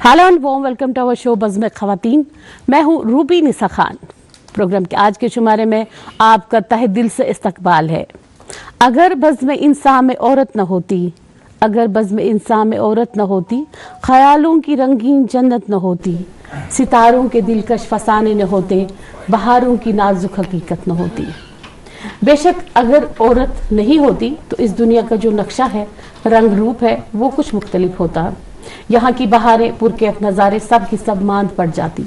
Hello and warm welcome to our show Bazm Khawateen. मैं हूँ Ruby निसा Khan. Programme के आज के शुमारे में आपका तहे दिल से इस्तकबाल है। अगर बज़्म इंसान में औरत न होती, अगर बज़्म इंसान में औरत न होती, ख्यालों की रंगीन जन्नत न होती, सितारों के दिलकश फसाने न होते, बहारों की नाजुक हकीकत न होती। बेशक अगर औरत नहीं होती तो इस दुनिया का जो नक्शा है, रंग रूप है, वो कुछ मुख्तलिफ होता। यहाँ की बहारें, पुरकैफ नज़ारे सब की सब मांद पड़ जाती।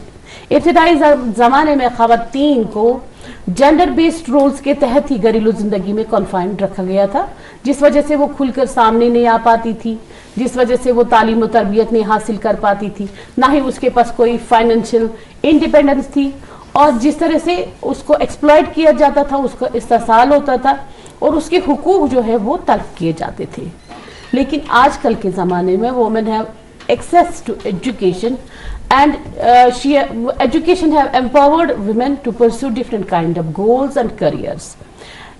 इब्तिदाई ज़माने में ख़वातीन को जेंडर बेस्ड रोल्स के तहत ही घरेलू ज़िंदगी में कॉन्फाइंड रखा गया था, जिस वजह से वो खुलकर सामने नहीं आ पाती थी, जिस वजह से वो तालीम और तरबियत नहीं हासिल कर पाती थी, ना ही उसके पास कोई फाइनेंशियल इंडिपेंडेंस थी, और जिस तरह से उसको एक्सप्लॉइट किया जाता था, उसका इस्तेसाल होता था और उसके हुकूक जो है वो तल्फ किए जाते थे। लेकिन आजकल के ज़माने में women have access to education and education have empowered women to pursue different kind of goals and careers.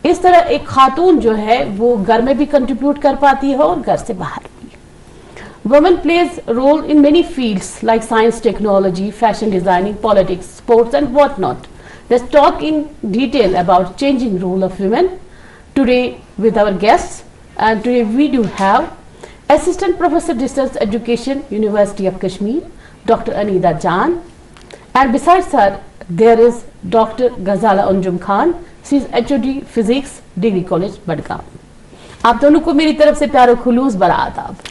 इस तरह एक खातून जो है वो घर में भी कंट्रीब्यूट कर पाती है और घर से बाहर भी। Women plays role in many fields like science, technology, fashion designing, politics, sports and whatnot. Let's talk in detail about changing role of women today with our guests. And today we do have Assistant Professor Distance Education, University of Kashmir, Dr. Anida Jan. And besides her, there is Dr. Ghazala Anjum Khan. She is HOD Physics, Degree College, Badgaon. आप दोनों को मेरी तरफ से प्यार और खुलूस भरा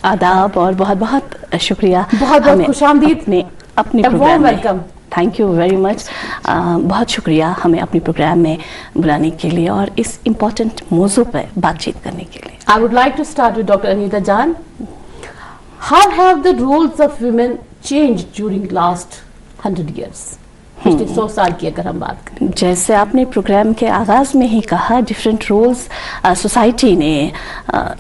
आदाब और बहुत बहुत शुक्रिया, बहुत बहुत खुशामदीद ने अपने प्रोग्राम में। Welcome, thank you very much. बहुत शुक्रिया हमें अपने प्रोग्राम में बुलाने के लिए और इस इम्पोर्टेंट मौजू पर बातचीत करने के लिए। I would like to start with doctor Anita Jan. How have the roles of women changed during last 100 years? पिछले 100 साल की अगर हम बात करें। जैसे आपने प्रोग्राम के आगाज में ही कहा, डिफरेंट रोल्स सोसाइटी ने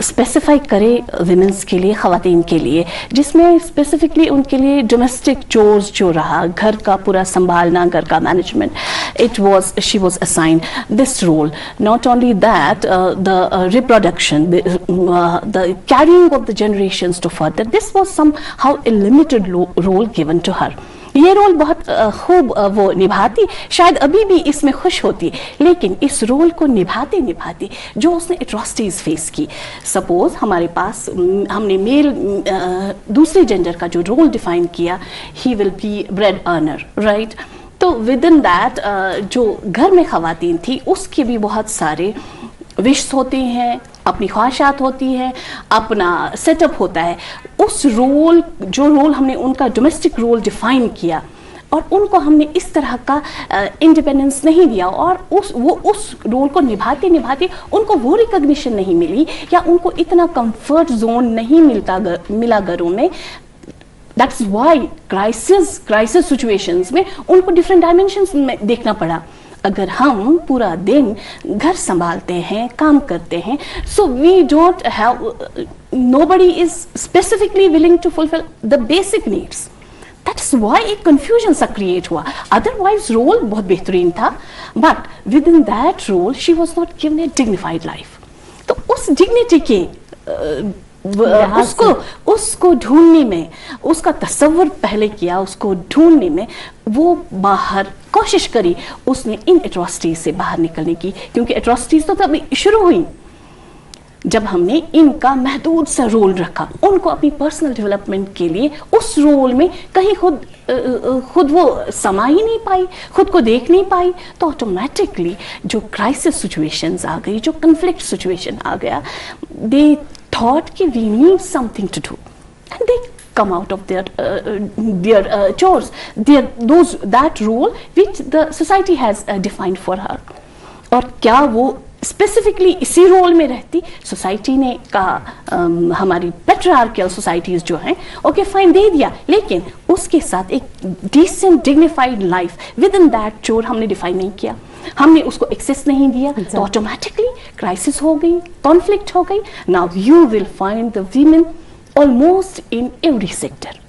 स्पेसिफाई करे विमेंस के लिए, ख़वातीन के लिए, जिसमें स्पेसिफिकली उनके लिए डोमेस्टिक चोर्स जो रहा, घर का पूरा संभालना, घर का management, she was assigned this role. Not only that, the reproduction, the carrying of the generations to further, this was somehow a limited role given to her. ये रोल बहुत खूब वो निभाती, शायद अभी भी इसमें खुश होती, लेकिन इस रोल को निभाते निभाते जो उसने एट्रॉसिटीज फेस की, सपोज हमारे पास हमने मेल दूसरे जेंडर का जो रोल डिफाइन किया, he will be bread earner, right. तो विद इन दैट जो घर में ख़वातीन थी उसके भी बहुत सारे विश होते हैं, अपनी ख्वाहिशात होती है, अपना सेटअप होता है। उस रोल, जो रोल हमने उनका डोमेस्टिक रोल डिफाइन किया और उनको हमने इस तरह का इंडिपेंडेंस नहीं दिया, और उस रोल को निभाते निभाते उनको वो रिकॉग्निशन नहीं मिली या उनको इतना कंफर्ट जोन नहीं मिला घरों में। दैट्स वाई क्राइसिस सिचुएशंस में उनको डिफरेंट डायमेंशंस में देखना पड़ा। अगर हम पूरा दिन घर संभालते हैं, काम करते हैं, so we don't have, nobody is specifically willing to fulfil the basic needs. That's why एक कंफ्यूजन सा क्रिएट हुआ। अदरवाइज रोल बहुत बेहतरीन था, but within that role she was not given a dignified life. तो उस dignity के उसको ढूंढने में, उसका तस्वर पहले किया, उसको ढूंढने में वो बाहर कोशिश करी उसने इन एट्रॉसिटीज से बाहर निकलने की, क्योंकि एट्रॉसिटीज तो तब शुरू हुई जब हमने इनका महदूद सा रोल रखा, उनको अपनी पर्सनल डेवलपमेंट के लिए उस रोल में कहीं खुद वो समा ही नहीं पाई, खुद को देख नहीं पाई, तो ऑटोमेटिकली जो क्राइसिस सिचुएशंस आ गई, जो कन्फ्लिक्ट सिचुएशन आ गया, दे thought कि we need something to do and they come out of their chores, that role which the society has defined for her। और क्या वो स्पेसिफिकली इसी रोल में रहती? सोसाइटी ने कहा, हमारी पेट्रियार्कियल सोसाइटीज जो हैं, ओके फाइन दे दिया, लेकिन उसके साथ एक decent dignified life within that chore हमने डिफाइन नहीं किया, हमने उसको एक्सेस नहीं दिया, तो ऑटोमेटिकली क्राइसिस हो गई, कॉन्फ्लिक्ट हो गई। Now you will find the women almost in every sector.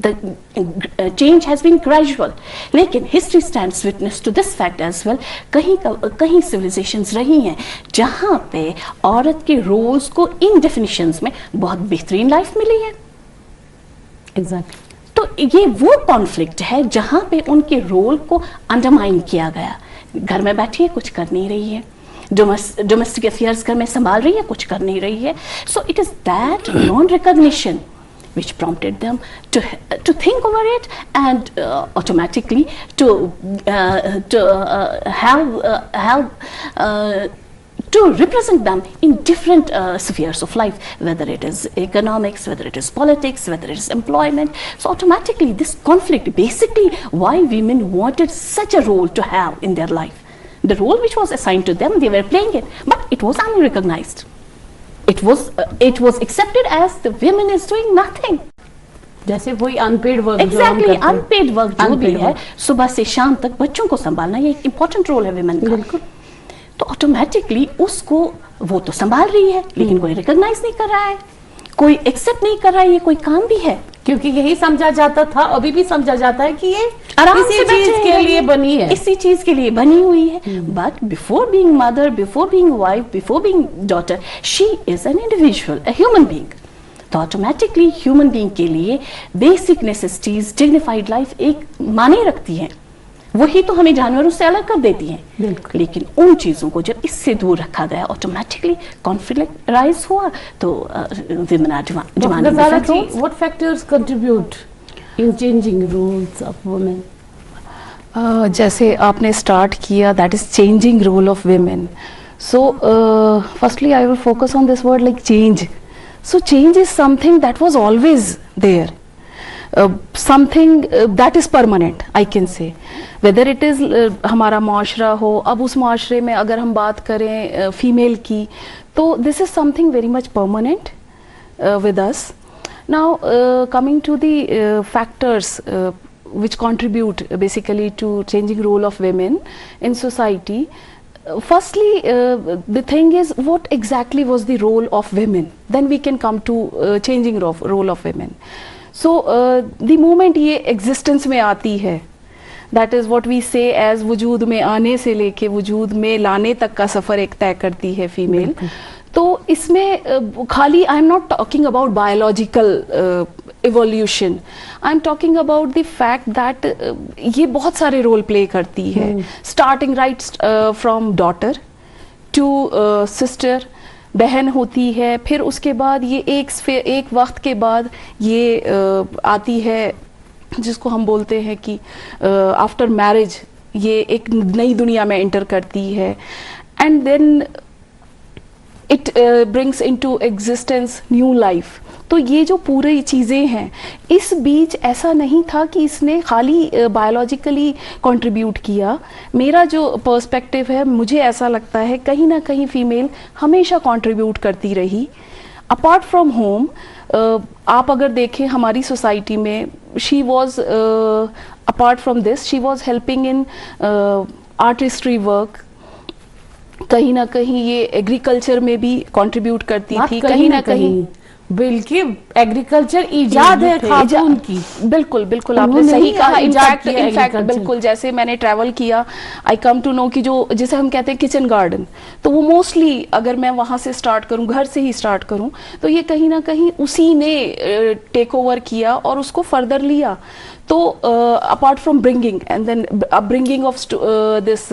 The change has been gradual, लेकिन history stands witness to this fact as well। कहीं civilizations रही हैं जहाँ पे औरत के roles को इन definitions में बहुत बेहतरीन लाइफ मिली है। Exactly। तो ये वो कॉन्फ्लिक्ट है जहां पे उनके रोल को अंडरमाइन किया गया। घर में बैठी है, कुछ कर नहीं रही है, डोमेस्टिक अफेयर्स घर में संभाल रही है, कुछ कर नहीं रही है। So it is that non recognition which prompted them to think over it and automatically to represent them in different spheres of life, whether it is economics, whether it is politics, whether it is employment. So automatically this conflict, basically why women wanted such a role to have in their life, the role which was assigned to them, they were playing it, but it was unrecognized. It was accepted as the women is doing nothing. जैसे वही unpaid work Exactly, unpaid work जो भी है, सुबह से शाम तक बच्चों को संभालना, ये एक इम्पोर्टेंट रोल है विमेन का। बिल्कुल। तो ऑटोमेटिकली उसको वो तो संभाल रही है, लेकिन कोई रिकॉग्नाइज नहीं कर रहा है, कोई एक्सेप्ट नहीं कर रहा है ये कोई काम भी है, क्योंकि यही समझा जाता था, अभी भी समझा जाता है कि ये आराम इसी से चीज बैठे के हैं, लिए बनी है, इसी चीज के लिए बनी हुई है। But before being mother, before being wife, before being daughter, she is an individual, a human being. तो ऑटोमेटिकली ह्यूमन बीइंग के लिए बेसिक नेसेसिटीज, डिग्निफाइड लाइफ एक माने रखती है, वही तो हमें जानवरों से अलग कर देती हैं। बिल्कुल। लेकिन उन चीजों को जब इससे दूर रखा गया, ऑटोमेटिकली कॉन्फ्लिक्ट राइज हुआ। तो women are demanding different roles. what factors contribute in changing roles of women? जैसे आपने स्टार्ट किया, that is changing role of women. So firstly I will focus on this word like change. So change is something that was always there, something that is permanent, I can say. Whether it is हमारा माशरा हो, अब उस माशरे में अगर हम बात करें फीमेल की, तो this is something very much permanent with us. Now coming to the factors which contribute basically to changing role of women in society. Firstly, the thing is, what exactly was the role of women? Then we can come to changing role of women. So the moment ये existence में आती है, that is what we say as वजूद में आने से लेके वजूद में लाने तक का सफ़र एक तय करती है फीमेल। तो इसमें खाली I am not talking about biological evolution, I am talking about the fact that ये बहुत सारे रोल प्ले करती है, starting right from daughter to sister, बहन होती है, फिर उसके बाद ये एक वक्त के बाद ये आती है जिसको हम बोलते हैं कि आफ्टर मैरिज ये एक नई दुनिया में एंटर करती है, and then it brings into existence new life. तो ये जो पूरी चीज़ें हैं, इस बीच ऐसा नहीं था कि इसने खाली बायोलॉजिकली कंट्रीब्यूट किया। मेरा जो पर्सपेक्टिव है, मुझे ऐसा लगता है कहीं ना कहीं फीमेल हमेशा कंट्रीब्यूट करती रही अपार्ट फ्रॉम होम। आप अगर देखें हमारी सोसाइटी में, she was apart from this she was helping in artistry work, कहीं ना कहीं ये एग्रीकल्चर में भी कंट्रीब्यूट करती थी, कहीं ना कहीं बल्कि एग्रीकल्चर इजाद है खातून की। बिल्कुल बिल्कुल आपने सही कहा। इनफैक्ट बिल्कुल जैसे मैंने ट्रैवल किया, आई कम टू नो कि जो जिसे हम कहते हैं किचन गार्डन, तो वो मोस्टली अगर मैं वहाँ से स्टार्ट करूँ, घर से ही स्टार्ट करूँ, तो ये कहीं ना कहीं उसी ने टेक ओवर किया और उसको फर्दर लिया। तो apart from bringing and then bringing of this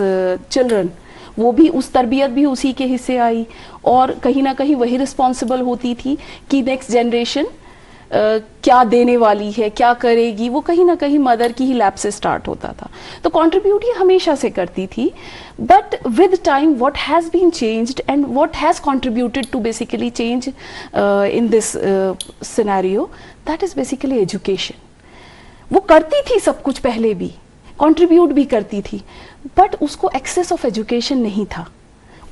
children, वो भी उस तरबियत भी उसी के हिस्से आई, और कहीं ना कहीं वही रिस्पॉन्सिबल होती थी कि नेक्स्ट जनरेशन क्या देने वाली है, क्या करेगी, वो कहीं ना कहीं मदर की ही लैब से स्टार्ट होता था। तो कंट्रीब्यूट ये हमेशा से करती थी, but with time what has been changed and what has contributed to basically change in this scenario, that is basically education. वो करती थी सब कुछ पहले भी, कंट्रीब्यूट भी करती थी, बट उसको एक्सेस ऑफ एजुकेशन नहीं था,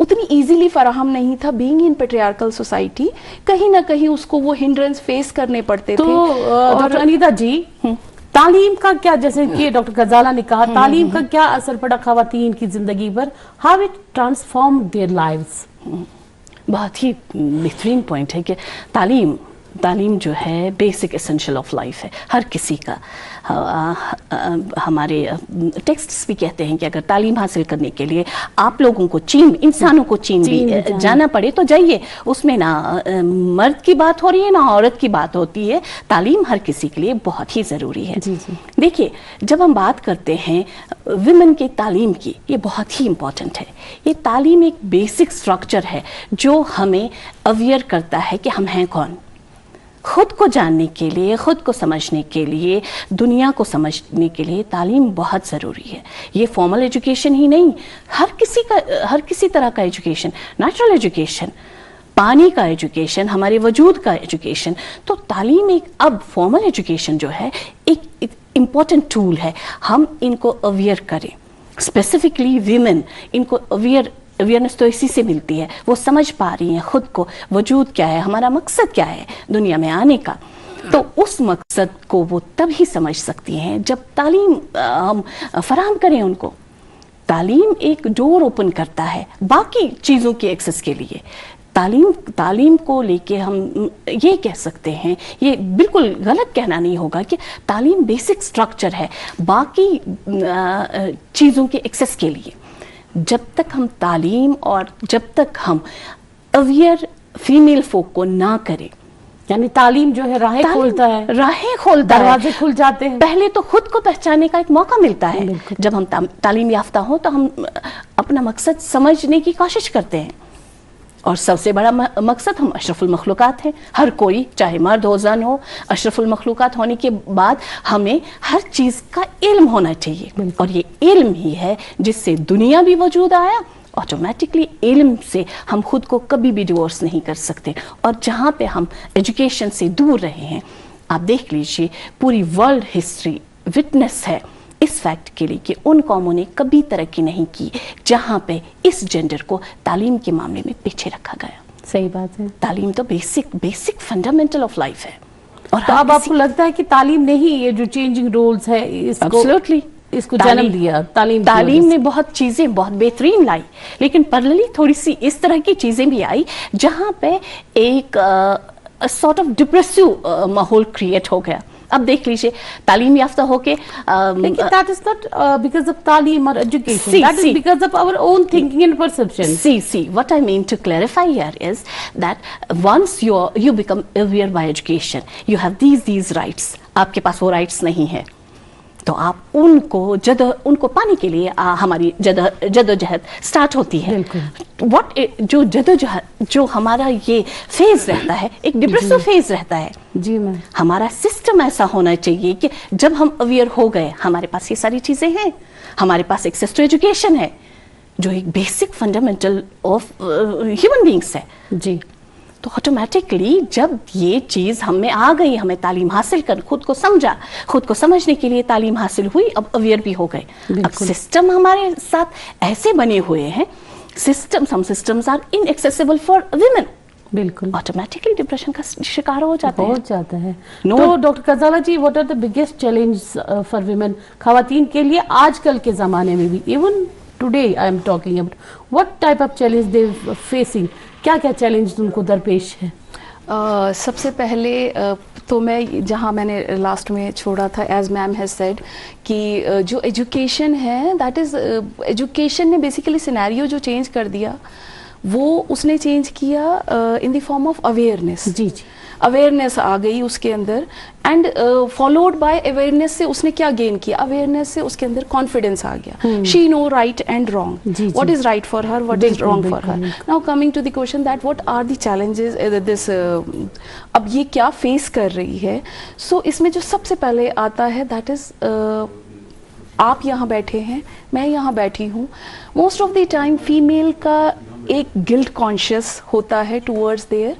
उतनी इजीली फराहम नहीं था। बीइंग इन पेट्रियार्कल सोसाइटी, कहीं ना कहीं उसको वो हिंड्रेंस फेस करने पड़ते थे। डॉक्टर अनीता जी, तालीम का क्या, जैसे कि डॉक्टर गजाला ने कहा, तालीम का क्या असर पड़ा खवातीन की जिंदगी पर, how it transform their lives? बहुत ही बेहतरीन पॉइंट है कि तालीम तालीम जो है बेसिक एसेंशियल ऑफ लाइफ है हर किसी का। हमारे टेक्स्ट्स भी कहते हैं कि अगर तालीम हासिल करने के लिए आप लोगों को चीन, इंसानों को चीन भी जाना पड़े तो जाइए। उसमें ना मर्द की बात हो रही है ना औरत की बात होती है। तालीम हर किसी के लिए बहुत ही ज़रूरी है। जी जी। देखिए, जब हम बात करते हैं विमेन की तालीम की, ये बहुत ही इम्पॉर्टेंट है। ये तालीम एक बेसिक स्ट्रक्चर है जो हमें अवेयर करता है कि हम हैं कौन। खुद को जानने के लिए, खुद को समझने के लिए, दुनिया को समझने के लिए तालीम बहुत ज़रूरी है। ये फॉर्मल एजुकेशन ही नहीं, हर किसी तरह का एजुकेशन, नेचुरल एजुकेशन, पानी का एजुकेशन, हमारे वजूद का एजुकेशन। तो तालीम एक, अब फॉर्मल एजुकेशन जो है एक इम्पॉर्टेंट टूल है। हम इनको अवेयर करें, स्पेसिफिकली वीमेन, इनको अवेयरनेस तो इसी से मिलती है। वो समझ पा रही हैं खुद को, वजूद क्या है, हमारा मकसद क्या है दुनिया में आने का। तो उस मकसद को वो तभी समझ सकती हैं जब तालीम हम फराहम करें उनको। तालीम एक डोर ओपन करता है बाकी चीज़ों की एक्सेस के लिए। तालीम को लेके हम ये कह सकते हैं, ये बिल्कुल गलत कहना नहीं होगा कि तालीम बेसिक स्ट्रक्चर है बाकी चीज़ों के एक्सेस के लिए। जब तक हम तालीम और जब तक हम अवेयर फीमेल folk को ना करें, यानी तालीम जो है राहें खोलता है, राहें खोलता है, दरवाजे खुल जाते हैं। पहले तो खुद को पहचानने का एक मौका मिलता है। जब हम तालीम याफ्ता हो तो हम अपना मकसद समझने की कोशिश करते हैं। और सबसे बड़ा मकसद, हम अशरफुल मखलूकात हैं। हर कोई, चाहे मर्द हो जन हो, अशरफुल मखलूकात होने के बाद हमें हर चीज़ का इल्म होना चाहिए। और ये इल्म ही है जिससे दुनिया भी वजूद आया। ऑटोमेटिकली इल्म से हम खुद को कभी भी डिवोर्स नहीं कर सकते। और जहाँ पे हम एजुकेशन से दूर रहे हैं, आप देख लीजिए पूरी वर्ल्ड हिस्ट्री विटनेस है इस फैक्ट के लिए कि उन कौमों ने कभी तरक्की नहीं की जहाँ पे इस जेंडर को तालीम के मामले में पीछे रखा गया। सही बात है। तालीम तो बेसिक फंडामेंटल ऑफ लाइफ है। और तो अब आपको लगता है कि तालीम ने ही ये जो चेंजिंग रोल्स है इसको जन्म दिया? तालीम ने बहुत चीजें बहुत बेहतरीन लाई, लेकिन पैरेलली थोड़ी सी इस तरह की चीजें भी आई जहाँ पे एक सॉर्ट ऑफ डिप्रेसिव माहौल क्रिएट हो गया। अब देख लीजिए, तालीम याफ्ता होके that is not because of तालीम or education. That is because of our own thinking and perception. See, what I mean to clarify here is that once you become aware by education, you have these rights. आपके पास वो rights नहीं है, तो आप उनको पाने के लिए हमारी जदोजहद स्टार्ट होती है। जो हमारा ये फेज रहता है, एक डिप्रेसिव फेज रहता है। जी मैम। हमारा सिस्टम ऐसा होना चाहिए कि जब हम अवेयर हो गए, हमारे पास ये सारी चीजें हैं, हमारे पास एक्सेस टू एजुकेशन है जो एक basic fundamental of human beings है। जी। तो ऑटोमेटिकली जब ये चीज़ हम में आ गई, हमें तालीम हासिल कर खुद को समझा, खुद को समझने के लिए तालीम हासिल हुई, अब अवेयर भी हो गए। अब सिस्टम हमारे साथ ऐसे बने हुए हैं, some systems are inaccessible for women. बिल्कुल। ऑटोमेटिकली डिप्रेशन का शिकार हो जाता है। तो doctor Ghazala ji, what are the biggest challenge for women, खवातीन के लिए आजकल के ज़माने में भी, even today I am talking about, what type of challenge they facing, क्या क्या चैलेंज उनको दरपेश है? सबसे पहले तो मैं जहाँ मैंने लास्ट में छोड़ा था, एज मैम हैज सेड कि जो एजुकेशन है, दैट इज़ एजुकेशन ने बेसिकली सिनेरियो जो चेंज कर दिया, वो उसने चेंज किया in the form of awareness. जी जी। अवेयरनेस आ गई उसके अंदर, एंड फॉलोड बाय अवेयरनेस से उसने क्या गेन किया, अवेयरनेस से उसके अंदर कॉन्फिडेंस आ गया। She know right and wrong, what is right for her, what is wrong for her. Now coming to the question that what are the challenges this, अब ये क्या फेस कर रही है। सो इसमें जो सबसे पहले आता है दैट इज, आप यहाँ बैठे हैं, मैं यहाँ बैठी हूँ, most of the time female का एक गिल्ट कॉन्शियस होता है टूवर्ड्स देयर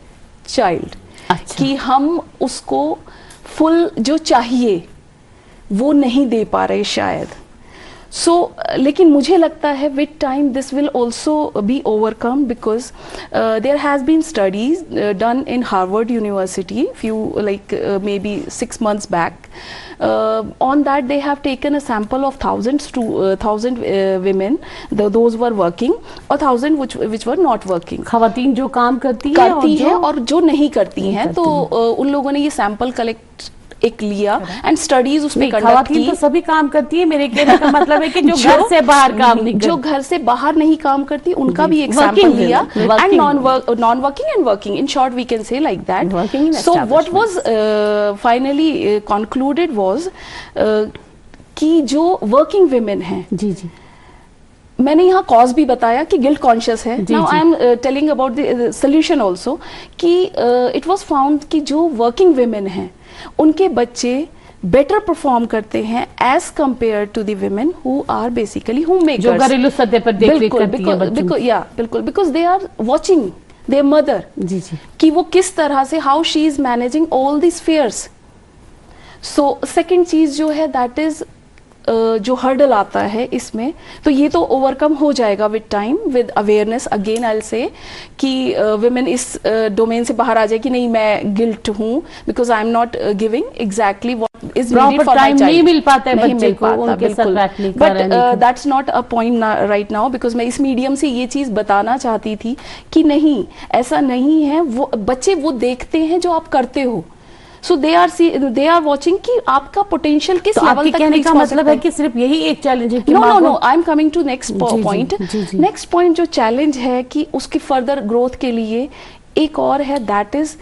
चाइल्ड। अच्छा। कि हम उसको फुल जो चाहिए वो नहीं दे पा रहे शायद। लेकिन मुझे लगता है with time this will also be overcome because there has been studies done in Harvard University few like maybe 6 months back. On that they have taken a sample of thousand women, those were working, or 1000 which were not working. खवातीन जो काम करती हैं और जो नहीं करती हैं, तो उन लोगों ने ये सैंपल कलेक्ट एक लिया एंड स्टडीज उसमें कंडक्ट की। तो सभी काम करती है, मेरे कहने का मतलब है कि जो घर से बाहर काम नहीं करती, जो घर से बाहर नहीं काम करती उनका भी एक सैंपल लिया, and non working and working, in short we can say like that. So what was finally concluded was कि जो वर्किंग विमेन हैं, जी जी, मैंने यहाँ कॉज भी बताया कि गिल्ट कॉन्शियस है। Now I am telling about the solution also कि इट वाज फाउंड कि जो वर्किंग विमेन हैं उनके बच्चे बेटर परफॉर्म करते हैं as compare to the women who are basically homemakers, जो घरेलू सतह पर देख-रेख करती हैं बच्चों की। बिल्कुल, because they are watching their mother, जी जी, कि वो किस तरह से how she is managing all this affairs. So second चीज जो है दैट इज जो हर्डल आता है इसमें, तो ये तो ओवरकम हो जाएगा with time, with awareness. Again I will say कि वुमेन इस डोमेन से बाहर आ जाए कि नहीं मैं गिल्ट हूँ because I am not giving exactly what is needed for my child. नहीं मिल पाता है बच्चे को उनके साथ बैठने का, but that's not a point right now, because मैं इस मीडियम से ये चीज बताना चाहती थी कि नहीं, ऐसा नहीं है। वो बच्चे वो देखते हैं जो आप करते हो, सो दे आर वॉचिंग कि आपका पोटेंशियल किस लेवल तक कहने का मतलब है कि सिर्फ यही एक चैलेंज है कि no I am coming to next point. Next point जो चैलेंज है कि उसकी फर्दर ग्रोथ के लिए एक और है, that is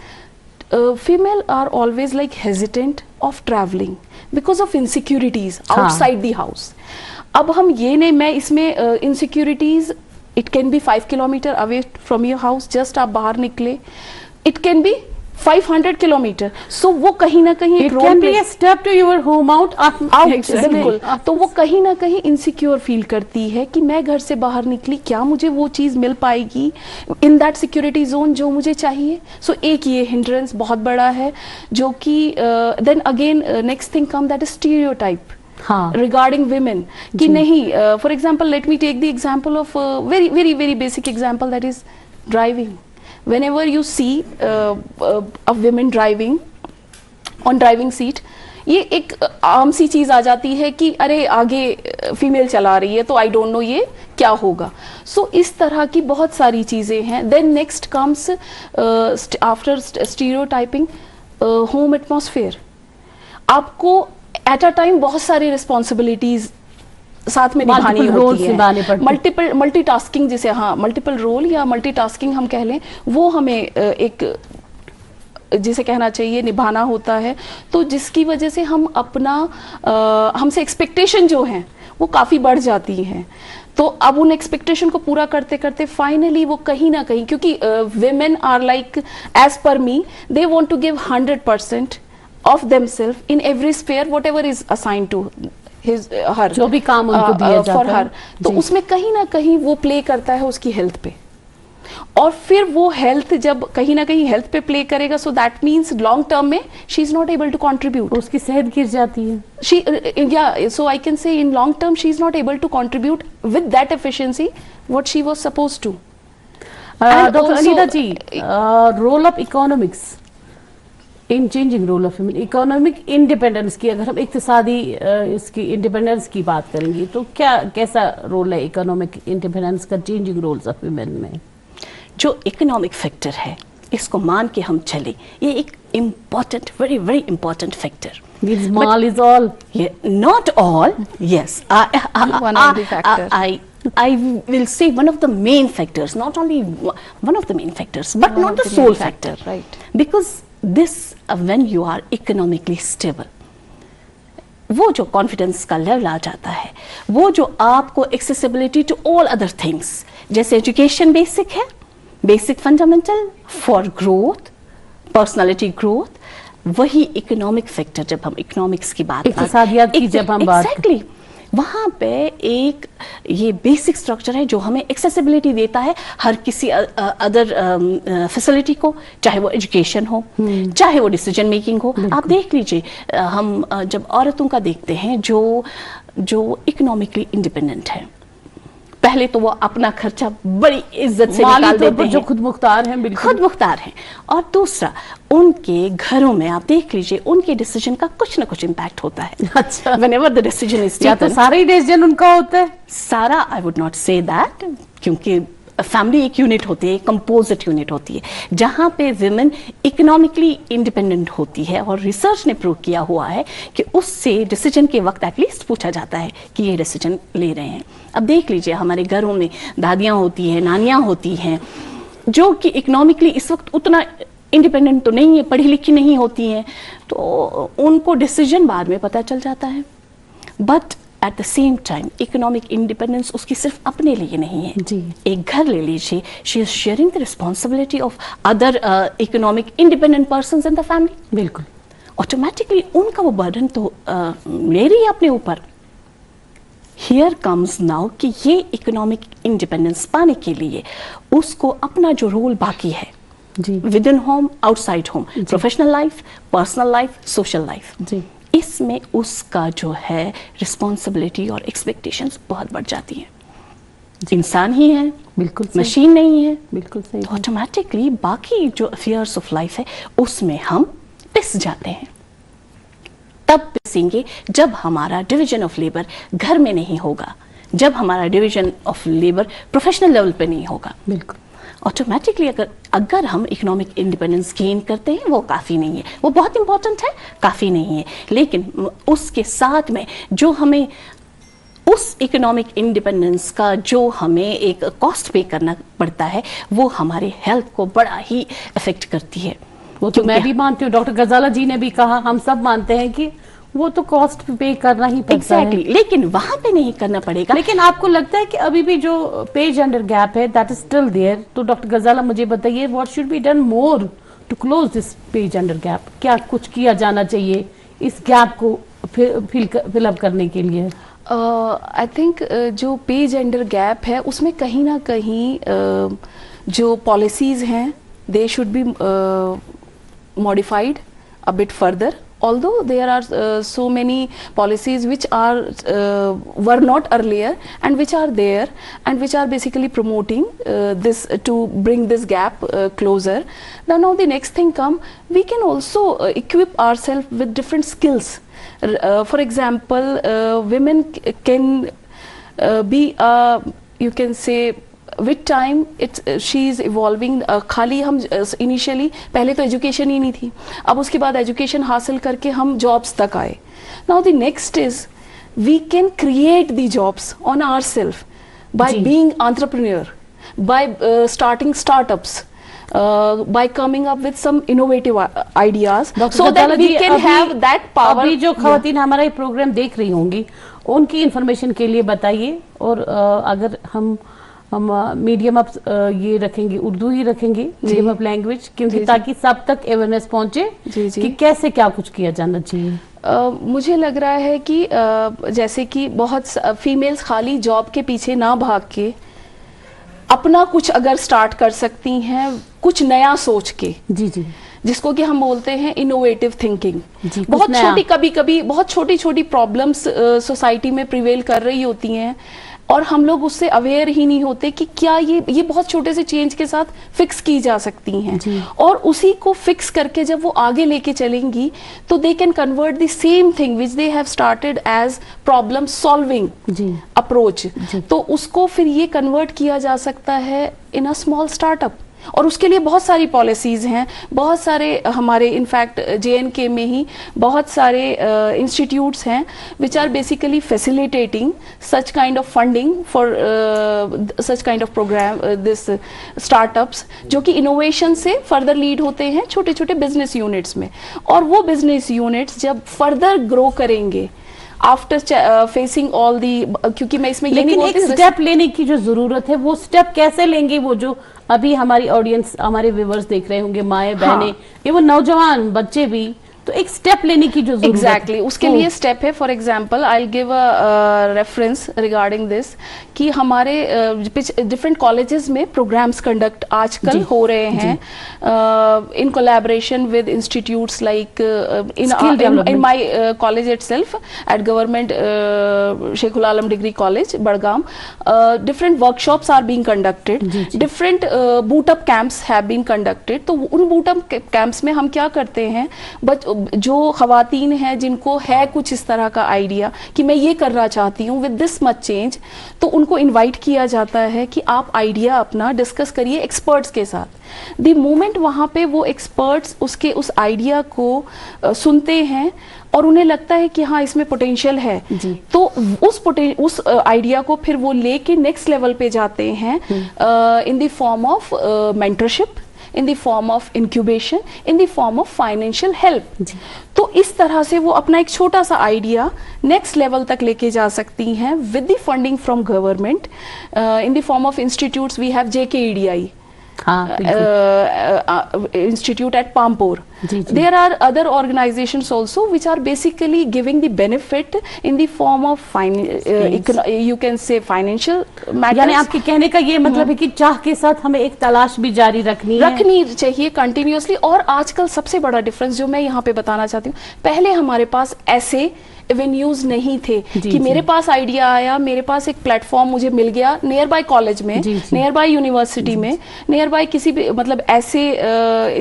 female are always like hesitant of travelling because of insecurities outside the house. अब हम ये नहीं, मैं इसमें insecurities it can be 5 kilometre away from your house, just आप बाहर निकले, it can be 500 kilometre. So वो कहीं ना कहीं एक role play, step to your home out, बिल्कुल, तो वो कहीं ना कहीं इनसिक्योर फील करती है कि मैं घर से बाहर निकली, क्या मुझे वो चीज मिल पाएगी इन दैट सिक्योरिटी जोन जो मुझे चाहिए। सो एक ये हिंड्रेंस बहुत बड़ा है जो कि then again next thing come that is stereotype regarding women कि नहीं, for example let me take the example of very basic example, that is driving. Whenever you see a women driving on driving seat, ये एक आम सी चीज आ जाती है कि अरे आगे फीमेल चला रही है तो आई डोंट नो ये क्या होगा। सो इस तरह की बहुत सारी चीजें हैं। Then next comes after stereotyping home atmosphere. आपको एट अ टाइम बहुत सारी रिस्पॉन्सिबिलिटीज साथ में निभानी होती है, मल्टीटास्किंग जिसे मल्टीपल रोल या मल्टीटास्किंग हम कह लें, वो हमें एक जिसे कहना चाहिए निभाना होता है। तो जिसकी वजह से हम अपना हमसे एक्सपेक्टेशन जो है वो काफ़ी बढ़ जाती हैं। तो अब उन एक्सपेक्टेशन को पूरा करते करते फाइनली वो कहीं ना कहीं, क्योंकि women are like as per me they want to give 100% of themselves in every sphere whatever is assigned to her, जो भी काम उनको दिया जाता for her, तो उसमें कहीं ना कहीं वो प्ले करता है उसकी हेल्थ पे, और फिर वो हेल्थ जब कहीं ना कहीं हेल्थ पे प्ले करेगा, so that means long term में she is not able to contribute, उसकी सेहत गिर जाती है। शी या सो I can say in long term she is not able to contribute with that efficiency what she was suppose to. Doctor Anita ji, role of economics in changing role of women, economic independence की, अगर हम इक्तिसादी इसकी independence की बात करेंगे तो क्या कैसा रोल है इकोनॉमिक इंडिपेंडेंस का चेंजिंग रोल्स ऑफ वुमेन में? जो इकोनॉमिक फैक्टर है इसको मान के हम चले, ये एक important, very very important factor. Small is all? Yeah, not all. Yes, one of the factors. I will say one of the main factors, not only one of the main factors, but not the sole factor. Right. Because this, when you are economically stable, वो जो confidence का level आ जाता है, वो जो आपको accessibility to all other things, जैसे education basic है, basic fundamental for growth, personality growth, वही इकोनॉमिक फैक्टर जब हम इकोनॉमिक्स की बात इक्तिसादियात की जब हम बात एग्जैक्टली वहाँ पे एक ये बेसिक स्ट्रक्चर है जो हमें एक्सेसिबिलिटी देता है हर किसी अदर फैसिलिटी को, चाहे वो एजुकेशन हो, चाहे वो डिसीजन मेकिंग हो। आप देख लीजिए, हम जब औरतों का देखते हैं जो इकोनॉमिकली इंडिपेंडेंट है, पहले तो वो अपना खर्चा बड़ी इज्जत से निकाल देते हैं, जो खुद मुख्तार हैं, बिल्कुल खुद मुख्तार हैं। और दूसरा, उनके घरों में आप देख लीजिए उनके डिसीजन का कुछ ना कुछ इम्पैक्ट होता है। अच्छा, whenever the decision is या तो taken, सारा ही डिसीजन उनका होता है। सारा I would not say that, क्योंकि फैमिली एक यूनिट होती है, कंपोजिट यूनिट होती है, जहां पे विमेन इकोनॉमिकली इंडिपेंडेंट होती है। और रिसर्च ने प्रूव किया हुआ है कि उससे डिसीजन के वक्त एटलीस्ट पूछा जाता है कि ये डिसीजन ले रहे हैं। अब देख लीजिए, हमारे घरों में दादियां होती हैं, नानियां होती हैं, जो कि इकोनॉमिकली इस वक्त उतना इंडिपेंडेंट तो नहीं है, पढ़ी लिखी नहीं होती हैं, तो उनको डिसीजन बाद में पता चल जाता है। But at the same time economic independence उसकी सिर्फ अपने लिए नहीं है जी। एक घर ले लीजिए, she is sharing the responsibility of other economic independent persons in the family. बिल्कुल, ऑटोमेटिकली उनका वो बर्डन तो ले रही है अपने ऊपर। हियर कम्स नाउ कि ये इकोनॉमिक इंडिपेंडेंस पाने के लिए उसको अपना जो रोल बाकी है जी within home, outside home, professional life, personal life, social life, जी, इसमें उसका जो है रिस्पॉन्सिबिलिटी और एक्सपेक्टेशंस बहुत बढ़ जाती हैं। इंसान ही है, बिल्कुल सही, मशीन नहीं है, बिल्कुल सही। ऑटोमेटिकली बाकी जो अफेयर्स ऑफ लाइफ है उसमें हम पिस जाते हैं। तब पिसेंगे जब हमारा डिवीजन ऑफ लेबर घर में नहीं होगा, जब हमारा division of labour professional level पे नहीं होगा। बिल्कुल, ऑटोमेटिकली अगर हम इकोनॉमिक इंडिपेंडेंस गेन करते हैं, वो काफ़ी नहीं है, वो बहुत इंपॉर्टेंट है, काफ़ी नहीं है, लेकिन उसके साथ में जो हमें उस इकोनॉमिक इंडिपेंडेंस का जो हमें एक कॉस्ट पे करना पड़ता है, वो हमारे हेल्थ को बड़ा ही इफेक्ट करती है। वो तो मैं भी मानती हूँ, डॉक्टर गजाला जी ने भी कहा, हम सब मानते हैं कि वो तो कॉस्ट पे करना ही पड़ता है। Exactly, लेकिन वहां पे नहीं करना पड़ेगा। लेकिन आपको लगता है कि अभी भी जो पे जेंडर गैप है दैट इज स्टिल देयर? तो डॉक्टर गजाला मुझे बताइए, what should be done more to close this pay gender gap? क्या कुछ किया जाना चाहिए इस गैप को फिल अप करने के लिए? आई थिंक जो पे जेंडर गैप है उसमें कहीं ना कहीं जो पॉलिसीज़ हैं they should be modified a bit further, although there are so many policies which are were not earlier and which are there and which are basically promoting this to bring this gap closer. Now the next thing come, we can also equip ourselves with different skills. For example, women can be you can say with time she is evolving. खाली हम initially पहले तो education ही नहीं थी, अब उसके बाद education हासिल करके हम जॉब्स तक आए. Now the next is we can create the jobs on ourselves by being entrepreneur, by starting startups, by coming up with some innovative ideas so that we can have that power. अभी जो खवातीन हमारा ये programme देख रही होंगी उनकी information के लिए बताइए. और अगर हम मीडियम अप ये रखेंगे, उर्दू ही रखेंगे, मीडियम अप लैंग्वेज, क्योंकि ताकि सब तक अवेयरनेस पहुंचे कि कैसे क्या कुछ किया जाना चाहिए. मुझे लग रहा है कि जैसे कि बहुत फीमेल्स खाली जॉब के पीछे ना भाग के अपना कुछ अगर स्टार्ट कर सकती हैं, कुछ नया सोच के, जी जी, जिसको कि हम बोलते हैं इनोवेटिव थिंकिंग. बहुत छोटी, कभी कभी बहुत छोटी छोटी प्रॉब्लम्स सोसाइटी में प्रिवेल कर रही होती हैं और हम लोग उससे अवेयर ही नहीं होते कि क्या ये बहुत छोटे से चेंज के साथ फिक्स की जा सकती हैं. और उसी को फिक्स करके जब वो आगे लेके चलेंगी तो they can convert the same thing which they have started as problem solving approach, तो उसको फिर ये कन्वर्ट किया जा सकता है इन अ स्मॉल स्टार्टअप. और उसके लिए बहुत सारी पॉलिसीज़ हैं, बहुत सारे हमारे इनफैक्ट JNK में ही बहुत सारे इंस्टीट्यूट्स हैं which are basically facilitating such kind of funding for such kind of programme this startups, जो कि इनोवेशन से फर्दर लीड होते हैं छोटे छोटे बिजनेस यूनिट्स में. और वो बिजनेस यूनिट्स जब फर्दर ग्रो करेंगे आफ्टर फेसिंग ऑल दी, क्योंकि मैं इसमें लेकिन एक स्टेप लेने की जो जरूरत है, वो स्टेप कैसे लेंगे? वो जो अभी हमारी ऑडियंस, हमारे व्यूअर्स देख रहे होंगे, माए बहनें, ये वो नौजवान बच्चे भी तो एक स्टेप लेने की जो जरूरत एग्जैक्टली उसके तो- लिए स्टेप है. For example I give a reference regarding this कि हमारे डिफरेंट कॉलेजेस में प्रोग्राम्स कंडक्ट आजकल हो रहे हैं in collaboration with institutes like Skill in development. My college itself at government Sheikhul Alam degree college Budgam. Different workshops are being conducted, different boot up camps have been conducted. तो उन boot up camps में हम क्या करते हैं, जो खवातीन हैं जिनको है कुछ इस तरह का आइडिया कि मैं ये करना चाहती हूँ विद दिस मच चेंज, तो उनको इनवाइट किया जाता है कि आप आइडिया अपना डिस्कस करिए एक्सपर्ट्स के साथ. द मोमेंट वहाँ पे वो एक्सपर्ट्स उसके उस आइडिया को सुनते हैं और उन्हें लगता है कि हाँ इसमें पोटेंशियल है, तो उस आइडिया को फिर वो लेके नेक्स्ट लेवल पे जाते हैं इन the form of mentorship, in the form of incubation, in the form of financial help. तो इस तरह से वो अपना एक छोटा सा आइडिया नेक्स्ट लेवल तक लेके जा सकती हैं with the funding from government in the form of institutes. We have JKEDI institute at Pampur. There are other organizations also which are basically giving the benefit in the form of you can say financial matters. यानी आपके कहने का ये मतलब है कि चाह के साथ हमें एक तलाश भी जारी रखनी चाहिए कंटिन्यूअसली. और आजकल सबसे बड़ा डिफरेंस जो मैं यहाँ पे बताना चाहती हूँ, पहले हमारे पास ऐसे एवेन्यूज नहीं थे कि मेरे पास आइडिया आया, मेरे पास एक प्लेटफॉर्म मुझे मिल गया नियर बाय कॉलेज में, नियर बाय यूनिवर्सिटी में, नियर बाय किसी भी मतलब ऐसे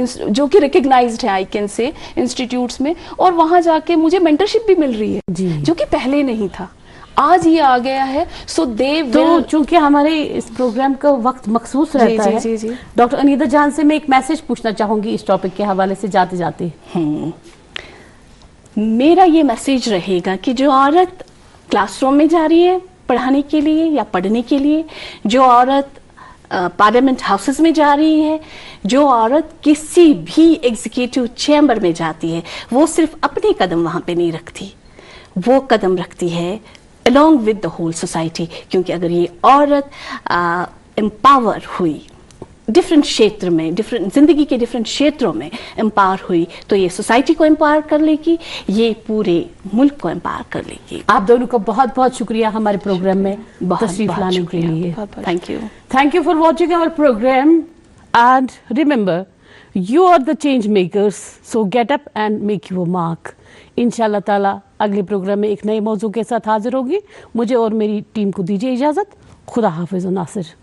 जो कि रिकग्नाइज्ड है आई कैन से इंस्टीट्यूट्स में, और वहां जाके मुझे मेंटरशिप भी मिल रही है जो कि पहले नहीं था. आज ये आ गया है. सो दे तो चूंकि हमारे इस प्रोग्राम का वक्त मखसूस रहता है, डॉक्टर अनीता जान से मैं एक मैसेज पूछना चाहूंगी इस टॉपिक के हवाले से जाते जाते. मेरा ये मैसेज रहेगा कि जो औरत क्लासरूम में जा रही है पढ़ाने के लिए या पढ़ने के लिए, जो औरत पार्लियामेंट हाउसेस में जा रही है, जो औरत किसी भी एग्जीक्यूटिव चैम्बर में जाती है, वो सिर्फ अपने कदम वहाँ पे नहीं रखती, वो कदम रखती है along with the whole society. क्योंकि अगर ये औरत एम्पावर हुई डिफरेंट क्षेत्र में, डिफरेंट जिंदगी के डिफरेंट क्षेत्रों में एम्पावर हुई, तो ये सोसाइटी को एम्पावर कर लेगी, ये पूरे मुल्क को एम्पावर कर लेगी. आप दोनों का बहुत बहुत शुक्रिया हमारे प्रोग्राम में तशरीफ लाने के लिए. Thank you for watching our programme and remember you are the change makers, so get up and make your mark. इंशाल्लाह ताला अगले प्रोग्राम में एक नए मौजू के साथ हाजिर होगी. मुझे और मेरी टीम को दीजिए इजाजत. खुदा हाफिज नासिर.